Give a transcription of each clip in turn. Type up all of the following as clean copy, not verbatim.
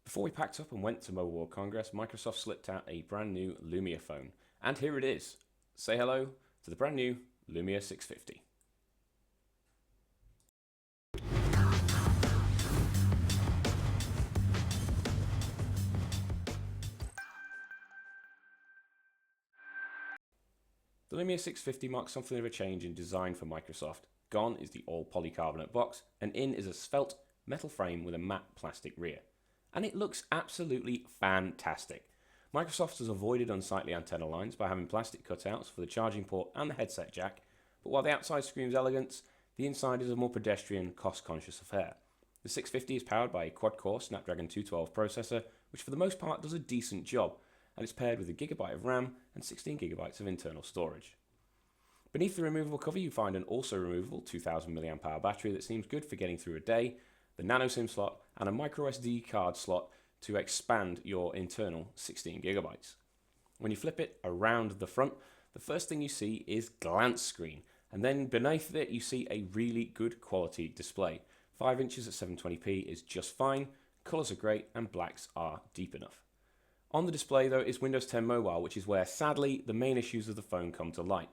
Before we packed up and went to Mobile World Congress, Microsoft slipped out a brand new Lumia phone. And here it is. Say hello to the brand new Lumia 650. The Lumia 650 marks something of a change in design for Microsoft. Gone is the all polycarbonate box, and in is a svelte metal frame with a matte plastic rear. And it looks absolutely fantastic. Microsoft has avoided unsightly antenna lines by having plastic cutouts for the charging port and the headset jack, but while the outside screams elegance, the inside is a more pedestrian, cost-conscious affair. The 650 is powered by a quad-core Snapdragon 212 processor, which for the most part does a decent job, and it's paired with a gigabyte of RAM and 16 gigabytes of internal storage. Beneath the removable cover you find an also removable 2000 mAh battery that seems good for getting through a day, the nano SIM slot, and a microSD card slot to expand your internal 16 gigabytes. When you flip it around the front, the first thing you see is glance screen, and then beneath it you see a really good quality display. 5 inches at 720p is just fine, colours are great, and blacks are deep enough. On the display though is Windows 10 Mobile, which is where sadly the main issues of the phone come to light.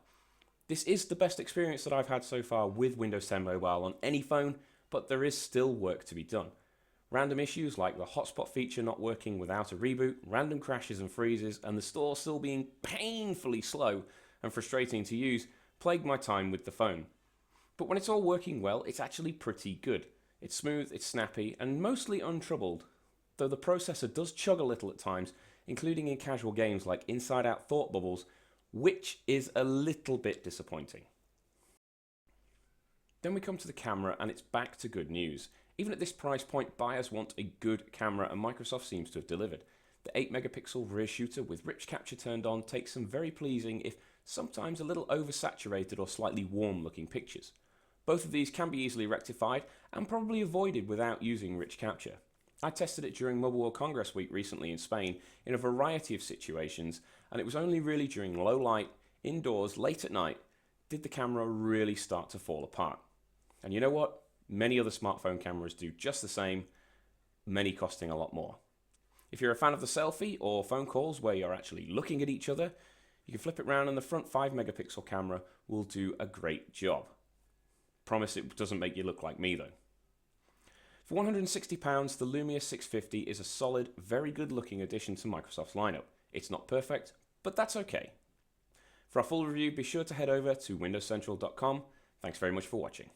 This is the best experience that I've had so far with Windows 10 Mobile on any phone, but there is still work to be done. Random issues like the hotspot feature not working without a reboot, random crashes and freezes, and the store still being painfully slow and frustrating to use plagued my time with the phone. But when it's all working well, it's actually pretty good. It's smooth, it's snappy, and mostly untroubled, though the processor does chug a little at times, including in casual games like Inside Out Thought Bubbles, which is a little bit disappointing. Then we come to the camera, and it's back to good news. Even at this price point, buyers want a good camera, and Microsoft seems to have delivered. The 8 megapixel rear shooter with rich capture turned on takes some very pleasing, if sometimes a little oversaturated or slightly warm looking pictures. Both of these can be easily rectified and probably avoided without using rich capture. I tested it during Mobile World Congress week recently in Spain in a variety of situations, and it was only really during low light, indoors, late at night, did the camera really start to fall apart. And you know what? Many other smartphone cameras do just the same, many costing a lot more. If you're a fan of the selfie or phone calls where you're actually looking at each other, you can flip it around and the front 5 megapixel camera will do a great job. Promise it doesn't make you look like me though. For £160, the Lumia 650 is a solid, very good looking addition to Microsoft's lineup. It's not perfect, but that's okay. For our full review, be sure to head over to windowscentral.com. Thanks very much for watching.